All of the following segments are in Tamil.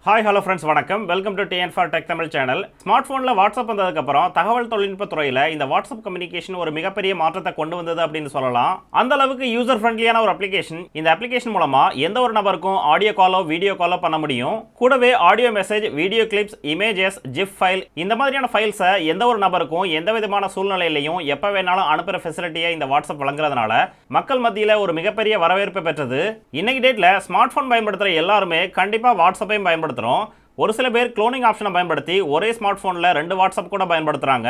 ஹாய் ஹலோ ஃப்ரெண்ட்ஸ் வணக்கம். Welcome to TN for Tech Tamil channel. Smart ஃபோனில் வாட்ஸ்அப் வந்ததுக்கப்புறம் தகவல் தொழில்நுட்ப துறையில் இந்த வாட்ஸ்அப் கம்யூனிகேஷன் ஒரு மிகப்பெரிய மாற்றத்தை கொண்டு வந்தது அப்படின்னு சொல்லலாம். அந்த அளவுக்கு யூசர் ஃப்ரெண்ட்லியான ஒரு அப்ளிகேஷன். இந்த அப்ளிகேஷன் மூலமாக எந்த ஒரு நபருக்கும் ஆடியோ காலோ வீடியோ காலோ பண்ண முடியும். கூடவே audio message, video clips, images, zip file இந்த மாதிரியான ஃபைல்ஸை எந்த ஒரு நபருக்கும் எந்த விதமான சூழ்நிலையிலையும் எப்போ வேணாலும் அனுப்புகிற ஃபெசிலிட்டியை இந்த வாட்ஸ்அப் வழங்குறதுனால மக்கள் மத்தியில் ஒரு மிகப்பெரிய வரவேற்பை பெற்றது. இன்னைக்கு டேட்டில் ஸ்மார்ட் ஃபோன் பயன்படுத்துகிற எல்லாருமே கண்டிப்பாக வாட்ஸ்அப்பையும் பயன்படுத்துகிறோம். ஒரு சில பேர் குளோனிங் ஆப்ஷனை பயன்படுத்தி ஒரே ஸ்மார்ட் ஃபோனில் 2 வாட்ஸ்அப் கூட பயன்படுத்துகிறாங்க.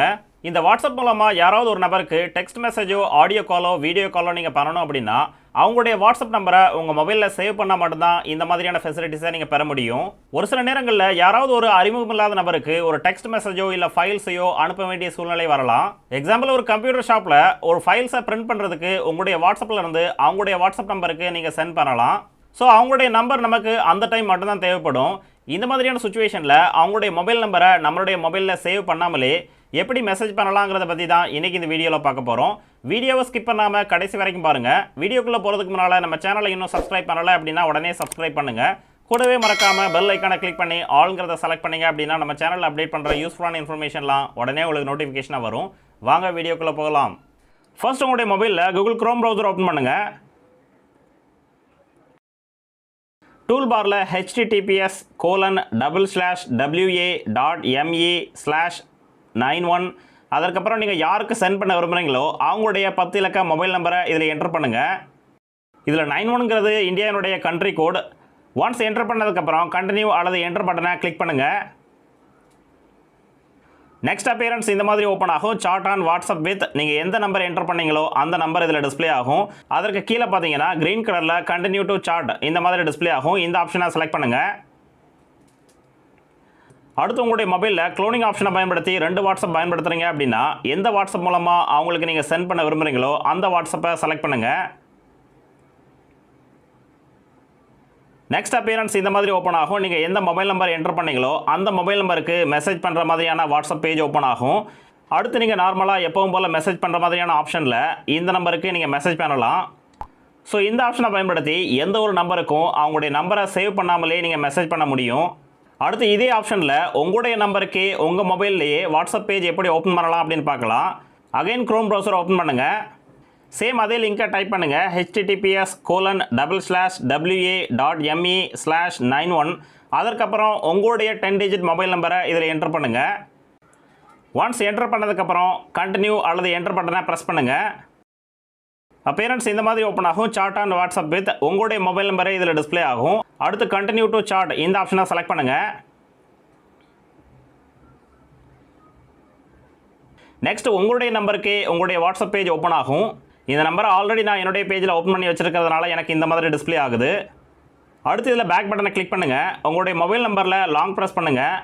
இந்த வாட்ஸ்அப் மூலமாக யாராவது ஒரு நபருக்கு டெக்ஸ்ட் மெசேஜோ ஆடியோ காலோ வீடியோ காலோ நீங்கள் பண்ணணும் அப்படின்னா அவங்களுடைய வாட்ஸ்அப் நம்பரை உங்கள் மொபைலில் சேவ் பண்ணால் மட்டும்தான் இந்த மாதிரியான ஃபெசிலிட்டிஸை நீங்கள் பெற முடியும். ஒரு சில நேரங்களில் யாராவது ஒரு அறிமுகமில்லாத நபருக்கு ஒரு டெக்ஸ்ட் மெசேஜோ இல்லை ஃபைல்ஸையோ அனுப்ப வேண்டிய சூழ்நிலை வரலாம். எக்ஸாம்பிள், ஒரு கம்ப்யூட்டர் ஷாப்பில் ஒரு ஃபைல்ஸை பிரிண்ட் பண்ணுறதுக்கு உங்களுடைய வாட்ஸ்அப்பில் இருந்து அவங்களுடைய வாட்ஸ்அப் நம்பருக்கு நீங்கள் சென்ட் பண்ணலாம். ஸோ அவங்களுடைய நம்பர் நமக்கு அந்த டைம் மட்டும்தான் தேவைப்படும். இந்த மாதிரியான சுச்சுவேஷனில் அவங்களுடைய மொபைல் நம்பரை நம்மளுடைய மொபைலில் சேவ் பண்ணாமலே எப்படி மெசேஜ் பண்ணலாங்கிறத பற்றி தான் இன்றைக்கி இந்த வீடியோவில் பார்க்க போகிறோம். வீடியோவை ஸ்கிப் பண்ணாமல் கடைசி வரைக்கும் பாருங்கள். வீடியோக்குள்ளே போகிறதுக்கு முன்னால் நம்ம சேனலை இன்னும் சப்ஸ்கிரைப் பண்ணலை அப்படின்னா உடனே சப்ஸ்கிரைப் பண்ணுங்கள். கூடவே மறக்காமல் பெல் ஐக்கானை கிளிக் பண்ணி ஆல்ங்கிறத செலக்ட் பண்ணிங்க அப்படின்னா நம்ம சேனலில் அப்டேட் பண்ணுற யூஸ்ஃபுல்லான இன்ஃபர்மேஷன்லாம் உடனே உங்களுக்கு நோட்டிஃபிகேஷனாக வரும். வாங்க வீடியோக்குள்ளே போகலாம். ஃபர்ஸ்ட் உங்களுடைய மொபைலில் கூகுள் க்ரோம் ப்ரௌசர் ஓப்பன் பண்ணுங்கள். டூல் பாரில் https://wa.me/91 அதற்கப்புறம் நீங்கள் யாருக்கு சென்ட் பண்ண விரும்புகிறீங்களோ அவங்களுடைய 10 இலக்க மொபைல் நம்பரை இதில் என்டர் பண்ணுங்கள். இதில் 91ங்கிறது இந்தியாவினுடைய கண்ட்ரி கோட். ஒன்ஸ் என்டர் பண்ணதுக்கப்புறம் கண்டினியூ அல்லது என்டர் பட்டனை கிளிக் பண்ணுங்கள். நெக்ஸ்ட் அப்பியரன்ஸ் இந்த மாதிரி ஓப்பன் ஆகும். சாட் ஆன் வாட்ஸ்அப் வித் நீங்கள் எந்த நம்பர் என்டர் பண்ணீங்களோ அந்த நம்பர் இதில் டிஸ்பிளே ஆகும். அதற்கு கீழே பார்த்தீங்கன்னா கிரீன் கலரில் கண்டினியூ டு சாட் இந்த மாதிரி டிஸ்பிளே ஆகும். இந்த ஆப்ஷனை செலக்ட் பண்ணுங்கள். அடுத்து உங்களுடைய மொபைலில் க்ளோனிங் ஆப்ஷனை பயன்படுத்தி 2 வாட்ஸ்அப் பயன்படுத்துகிறீங்க அப்படின்னா எந்த வாட்ஸ்அப் மூலமாக அவங்களுக்கு நீங்கள் சென்ட் பண்ண விரும்புகிறீங்களோ அந்த வாட்ஸ்அப்பை செலக்ட் பண்ணுங்கள். நெக்ஸ்ட் அப்பியரன்ஸ் இந்த மாதிரி ஓப்பன் ஆகும். நீங்கள் எந்த மொபைல் நம்பர் என்டர் பண்ணீங்களோ அந்த மொபைல் நம்பருக்கு மெசேஜ் பண்ணுற மாதிரியான வாட்ஸ்அப் பேஜ் ஓப்பன் ஆகும். அடுத்து நீங்கள் நார்மலாக எப்பவும் போல் மெசேஜ் பண்ணுற மாதிரியான ஆப்ஷனில் இந்த நம்பருக்கு நீங்கள் மெசேஜ் பண்ணலாம். ஸோ இந்த ஆப்ஷனை பயன்படுத்தி எந்த ஒரு நம்பருக்கும் அவங்களுடைய நம்பரை சேவ் பண்ணாமலே நீங்கள் மெசேஜ் பண்ண முடியும். அடுத்து இதே ஆப்ஷனில் உங்களுடைய நம்பருக்கு உங்கள் மொபைல்லையே வாட்ஸ்அப் பேஜ் எப்படி ஓப்பன் பண்ணலாம் அப்படின்னு பார்க்கலாம். அகைன் க்ரோம் ப்ரௌசர் ஓப்பன் பண்ணுங்கள். சேம் அதே லிங்கை டைப் பண்ணுங்கள். https://wa.me/91 அதற்கப்புறம் உங்களுடைய 10 டிஜிட் மொபைல் நம்பரை இதில் என்டர் பண்ணுங்கள். ஒன்ஸ் என்டர் பண்ணதுக்கப்புறம் கண்டினியூ அல்லது என்டர் பட்டனை ப்ரெஸ் பண்ணுங்கள். அப்பியரன்ஸ் இந்த மாதிரி ஓப்பன் ஆகும். சாட் ஆன் வாட்ஸ்அப் வித் உங்களுடைய மொபைல் நம்பரை இதில் டிஸ்பிளே ஆகும். அடுத்து கண்டினியூ டு சாட் இந்த ஆப்ஷனை செலக்ட் பண்ணுங்கள். நெக்ஸ்ட் உங்களுடைய நம்பருக்கு உங்களுடைய வாட்ஸ்அப் பேஜ் ஓப்பன் ஆகும். இந்த நம்பரை ஆல்ரெடி நான் என்னுடைய பேஜில் ஓப்பன் பண்ணி வச்சுருக்கிறதுனால எனக்கு இந்த மாதிரி டிஸ்பிளே ஆகுது. அடுத்து இதில் பேக் பட்டனை கிளிக் பண்ணுங்கள். உங்களுடைய மொபைல் நம்பரில் லாங் ப்ரெஸ் பண்ணுங்கள்.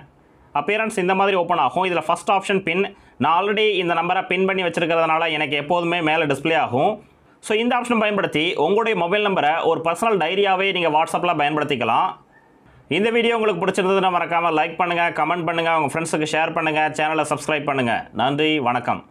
அப்பியரன்ஸ் இந்த மாதிரி ஓப்பன் ஆகும். இதில் ஃபஸ்ட் ஆப்ஷன் பின். நான் ஆல்ரெடி இந்த நம்பரை பின் பண்ணி வச்சுருக்கிறதுனால எனக்கு எப்போதுமே மேலே டிஸ்பிளே ஆகும். ஸோ இந்த ஆப்ஷன் பயன்படுத்தி உங்களுடைய மொபைல் நம்பரை ஒரு பர்சனல் டைரியாகவே நீங்கள் வாட்ஸ்அப்பில் பயன்படுத்திக்கலாம். இந்த வீடியோ உங்களுக்கு பிடிச்சிருந்ததுன்னா மறக்காமல் லைக் பண்ணுங்கள், கமெண்ட் பண்ணுங்கள், உங்கள் ஃப்ரெண்ட்ஸுக்கு ஷேர் பண்ணுங்கள், சேனலை சப்ஸ்கிரைப் பண்ணுங்கள். நன்றி, வணக்கம்.